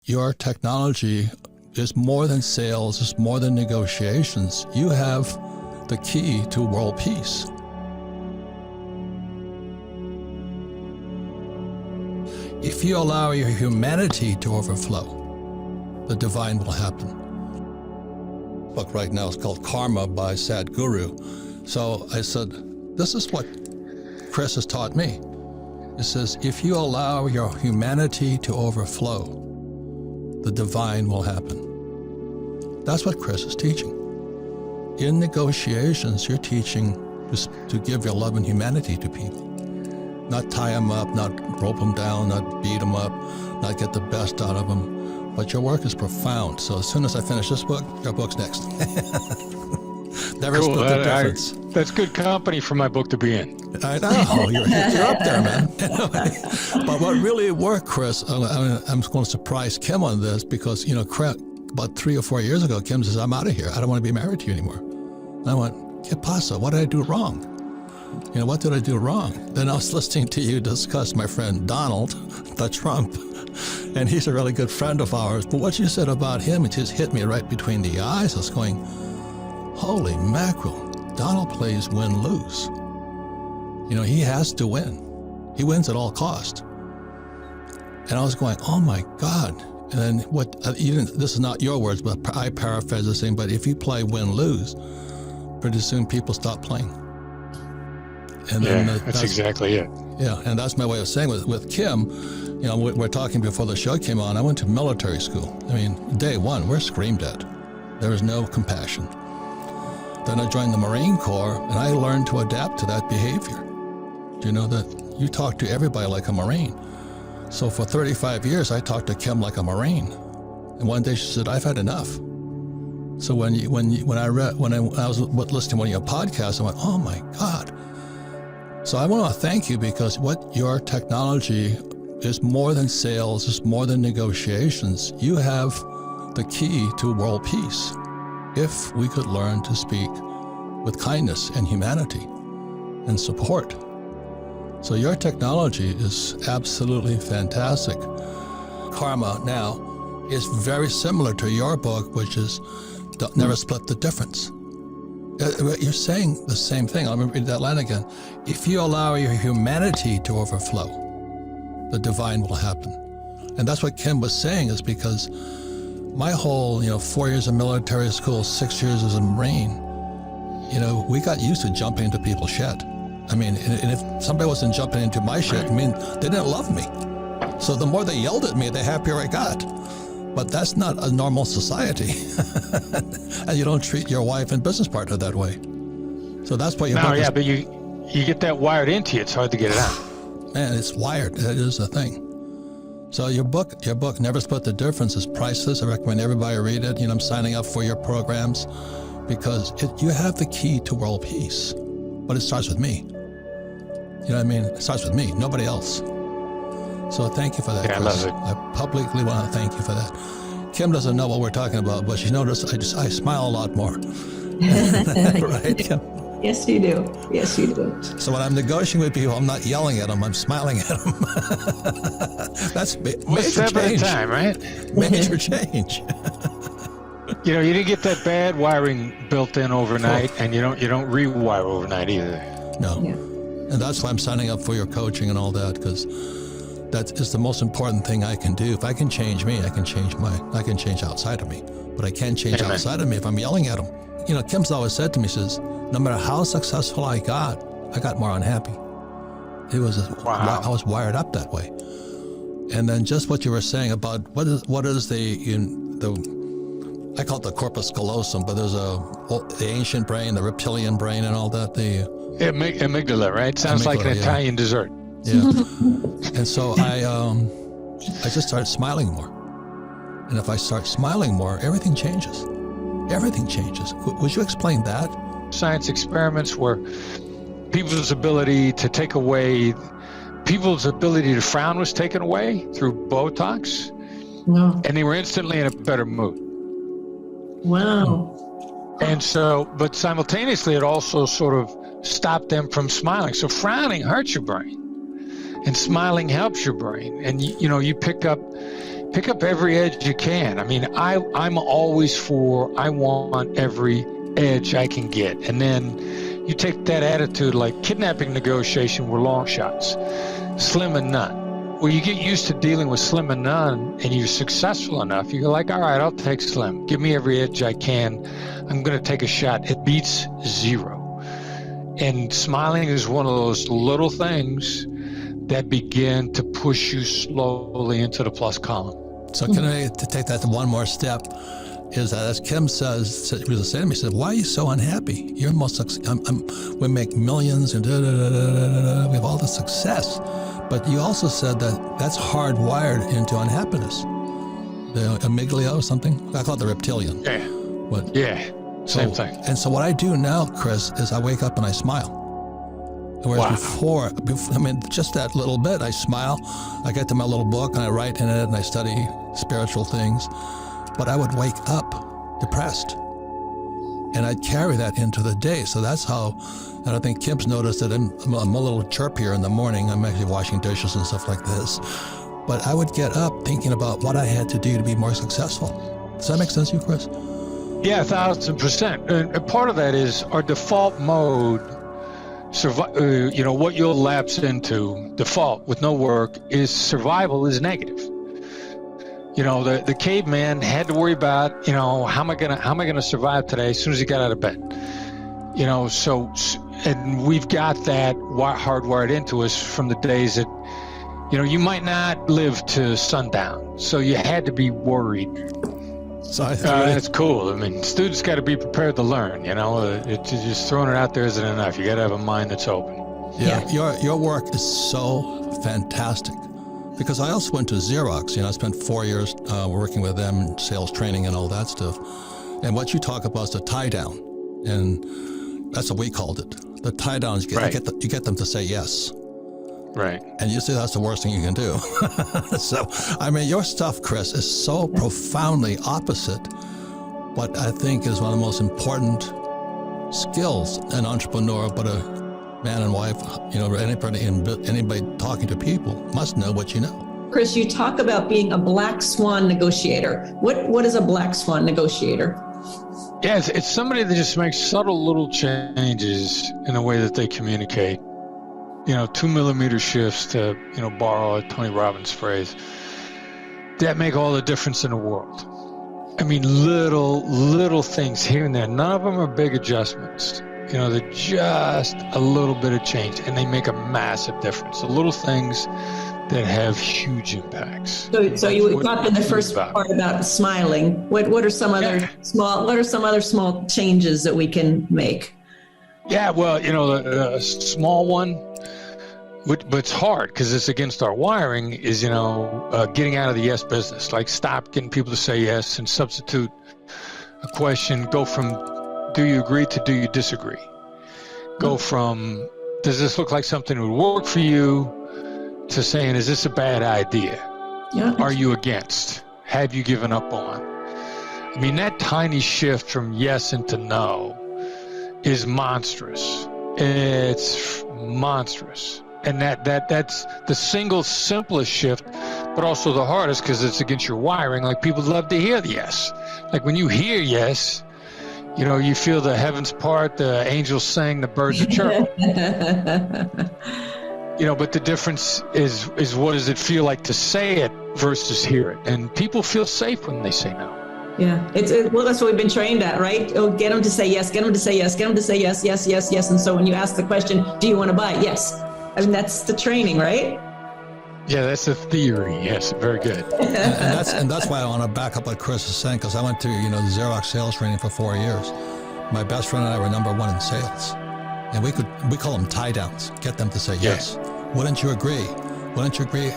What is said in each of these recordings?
Your technology is more than sales, it's more than negotiations. You have the key to world peace. If you allow your humanity to overflow, the divine will happen. The book right now is called Karma by Sadhguru. So I said, this is what Chris has taught me. It says, if you allow your humanity to overflow, the divine will happen. That's what Chris is teaching. In negotiations, you're teaching to give your love and humanity to people. Not tie them up, not rope them down, not beat them up, not get the best out of them. But your work is profound. So as soon as I finish this book, your book's next. Never cool. split the difference. That's good company for my book to be in. I know. You're up there, man. But what really worked, Chris, I'm going to surprise Kim on this because, about 3 or 4 years ago, Kim says, I'm out of here. I don't want to be married to you anymore. And I went, ¿Qué pasa? What did I do wrong? What did I do wrong? Then I was listening to you discuss my friend Donald, the Trump, and he's a really good friend of ours. But what you said about him, it just hit me right between the eyes. I was going, holy mackerel, Donald plays win-lose. He has to win. He wins at all cost. And I was going, oh my God. And then this is not your words, but I paraphrase the same, but if you play win-lose, pretty soon people stop playing. And then that's exactly it. Yeah, and that's my way of saying with Kim, we're talking before the show came on, I went to military school. Day one, we're screamed at. There was no compassion. Then I joined the Marine Corps, and I learned to adapt to that behavior. Do you know that you talk to everybody like a Marine? So for 35 years, I talked to Kim like a Marine. And one day she said, I've had enough. So when I was listening to one of your podcasts, I went, oh my God. So I want to thank you because what your technology is more than sales, it's more than negotiations. You have the key to world peace. If we could learn to speak with kindness and humanity and support. So your technology is absolutely fantastic. Karma now is very similar to your book, which is never split the difference. You're saying the same thing. Let me read that line again. If you allow your humanity to overflow, the divine will happen. And that's what Kim was saying, is because my whole, 4 years of military school, 6 years as a Marine, we got used to jumping into people's shit. And if somebody wasn't jumping into my shit, they didn't love me. So the more they yelled at me, the happier I got. But that's not a normal society. And you don't treat your wife and business partner that way. So that's why but you get that wired into you. It's hard to get it out. Man, it's wired. That is the thing. So your book, Never Split the Difference, is priceless. I recommend everybody read it. I'm signing up for your programs because you have the key to world peace. But it starts with me. It starts with me, nobody else. So thank you for that, Chris. I love it. I publicly want to thank you for that. Kim doesn't know what we're talking about, but she noticed I smile a lot more. Right, Kim? Yes, you do. Yes, you do. So when I'm negotiating with people, I'm not yelling at them, I'm smiling at them. That's major change. Time, right? Major change. You didn't get that bad wiring built in overnight, and you don't rewire overnight either. No. Yeah. And that's why I'm signing up for your coaching and all that, because that is the most important thing I can do. If I can change me, I can change outside of me. But I can't change outside of me if I'm yelling at them. Kim's always said to me, says, no matter how successful I got more unhappy. I was wired up that way. And then just what you were saying about what is the I call it the corpus callosum, but there's the ancient brain, the reptilian brain, and all that. Amygdala, right? Sounds like an Italian dessert. Yeah. And so I just started smiling more. And if I start smiling more, everything changes. Everything changes. Would you explain that? Science experiments where people's ability to frown was taken away through Botox, and they were instantly in a better mood. Wow. And so, but simultaneously, it also sort of stopped them from smiling. So frowning hurts your brain, and smiling helps your brain. And you pick up pick up every edge you can. I mean, I'm always I want every edge I can get. And then you take that attitude, like kidnapping negotiation were long shots, slim and none. Well, you get used to dealing with slim and none, and you're successful enough, you're like, all right, I'll take slim. Give me every edge I can. I'm going to take a shot. It beats zero. And smiling is one of those little things that begin to push you slowly into the plus column. So can I take that to one more step? Is that, as Kim says, he was saying to me, he said, why are you so unhappy? You're most we make millions and we have all the success. But you also said that that's hardwired into unhappiness. The amygdala or something? I call it the reptilian. Yeah. What? Yeah. Same thing. And so what I do now, Chris, is I wake up and I smile. Whereas before, I mean, just that little bit, I smile. I get to my little book and I write in it and I study spiritual things. But I would wake up depressed. And I'd carry that into the day. So that's how, and I think Kim's noticed that I'm a little chirpier in the morning. I'm actually washing dishes and stuff like this. But I would get up thinking about what I had to do to be more successful. Does that make sense to you, Chris? Yeah, 1,000%. And part of that is our default mode. What you'll lapse into default with no work is survival is negative. The caveman had to worry about, how am I gonna survive today as soon as he got out of bed. And we've got that hardwired into us from the days that, you might not live to sundown. So you had to be worried. So that's cool. I mean, students got to be prepared to learn. Just throwing it out there isn't enough. You got to have a mind that's open. Yeah. Your work is so fantastic. Because I also went to Xerox. I spent 4 years working with them, sales training and all that stuff. And what you talk about is the tie down, and that's what we called it. The tie down is you get them to say yes. Right. And usually that's the worst thing you can do. So, I mean, your stuff, Chris, is so profoundly opposite what I think is one of the most important skills an entrepreneur, but a man and wife, anybody talking to people must know what you know. Chris, you talk about being a black swan negotiator. What is a black swan negotiator? Yeah, it's somebody that just makes subtle little changes in the way that they communicate. 2 millimeter shifts, to borrow a Tony Robbins phrase, that make all the difference in the world. I mean, little things here and there. None of them are big adjustments. They're just a little bit of change, and they make a massive difference. The little things that have huge impacts. So you talked in the first part about smiling. What are some other small changes that we can make? Yeah, well, a small one, but it's hard because it's against our wiring, is, getting out of the yes business. Like, stop getting people to say yes and substitute a question. Go from do you agree to do you disagree? Go from does this look like something that would work for you to saying, is this a bad idea? Yeah. Are you against? Have you given up on? I mean, that tiny shift from yes into no is monstrous. It's monstrous. And that's the single simplest shift, but also the hardest because it's against your wiring. Like, people love to hear the yes. Like, when you hear yes, you feel the heavens part, the angels sing, the birds are chirping. But the difference is what does it feel like to say it versus hear it? And people feel safe when they say no. Yeah, well, that's what we've been trained at, right? Oh, get them to say yes, get them to say yes, get them to say yes, yes, yes, yes. And so when you ask the question, do you want to buy? Yes. I mean, that's the training, right? Yeah, that's the theory. Yes, very good. and that's why I want to back up what Chris is saying, because I went to Xerox sales training for 4 years. My best friend and I were number one in sales, and we call them tie downs. Get them to say yes. Wouldn't you agree? Wouldn't you agree?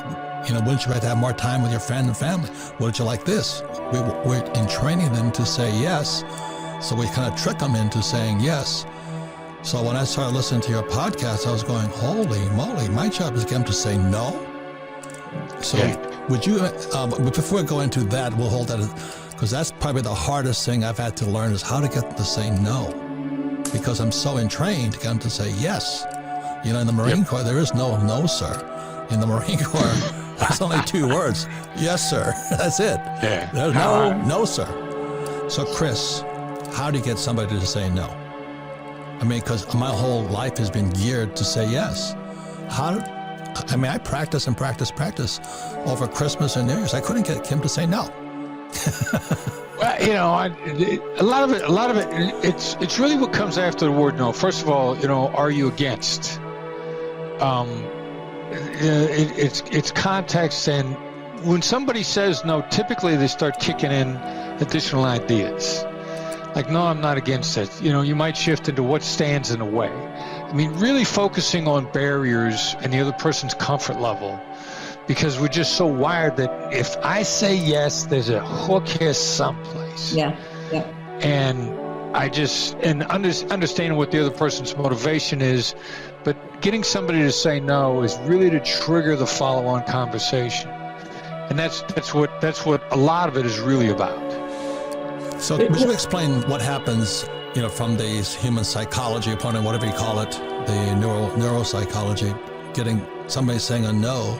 Wouldn't you like to have more time with your friend and family? Wouldn't you like this? We're in training them to say yes, so we kind of trick them into saying yes. So when I started listening to your podcast, I was going, holy moly, my job is to get them to say no. So would you, before we go into that, we'll hold that, because that's probably the hardest thing I've had to learn is how to get them to say no. Because I'm so entrained to get them to say yes. In the Marine Corps, there is no sir. In the Marine Corps, It's only 2 words. Yes, sir. That's it. Yeah. There's no, sir. So, Chris, how do you get somebody to say no? I mean, because my whole life has been geared to say yes. I practice over Christmas and New Year's. I couldn't get Kim to say no. Well, a lot of it, it's really what comes after the word no. First of all, are you against? It's context, and when somebody says no, typically they start kicking in additional ideas. Like, no, I'm not against it. You might shift into what stands in the way. I mean, really focusing on barriers and the other person's comfort level, because we're just so wired that if I say yes, there's a hook here someplace. Yeah. And understanding what the other person's motivation is, but getting somebody to say no is really to trigger the follow-on conversation. And that's what a lot of it is really about. So would you explain what happens, from these human psychology opponent, whatever you call it, the neuropsychology, getting somebody saying a no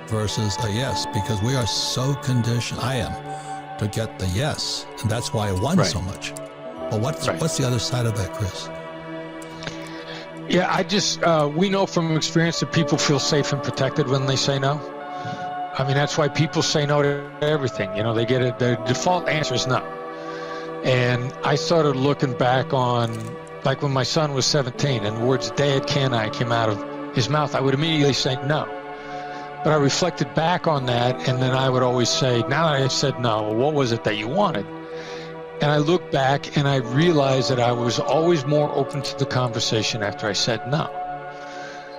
versus a yes, because we are so conditioned, I am, to get the yes, and that's why I won so much. But what's the other side of that, Chris? Yeah, we know from experience that people feel safe and protected when they say no. I mean, that's why people say no to everything. They get it. Their default answer is no. And I started looking back on, like when my son was 17 and the words "Dad, can I" came out of his mouth, I would immediately say no. But I reflected back on that, and then I would always say, now that I said no, what was it that you wanted? And I looked back and I realized that I was always more open to the conversation after I said no.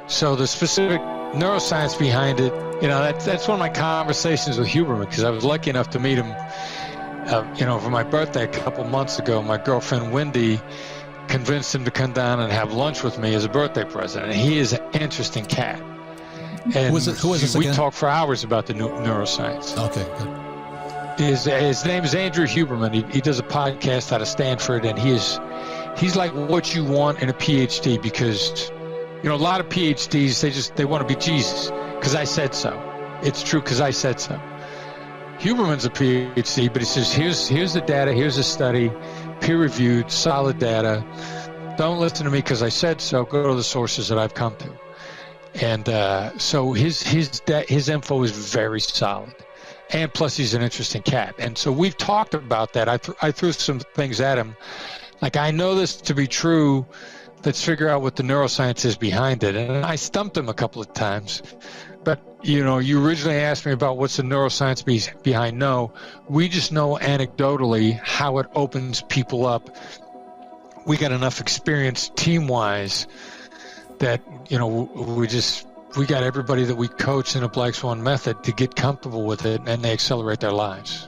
So the specific neuroscience behind it, that's one of my conversations with Huberman, because I was lucky enough to meet him, for my birthday a couple months ago. My girlfriend Wendy convinced him to come down and have lunch with me as a birthday present. And he is an interesting cat. And who is this we again? talked for hours about the neuroscience. Okay, good. His name is Andrew Huberman. He does a podcast out of Stanford, and he's like what you want in a PhD, because a lot of PhDs they want to be Jesus because I said so. It's true because I said so. Huberman's a PhD, but he says here's the data, here's the study, peer-reviewed, solid data. Don't listen to me because I said so. Go to the sources that I've come to. And so his info is very solid. And plus, he's an interesting cat. And so we've talked about that. I threw some things at him. Like, I know this to be true. Let's figure out what the neuroscience is behind it. And I stumped him a couple of times. But, you originally asked me about what's the neuroscience behind no. We just know anecdotally how it opens people up. We got enough experience team-wise that, we got everybody that we coach in a Black Swan method to get comfortable with it, and they accelerate their lives.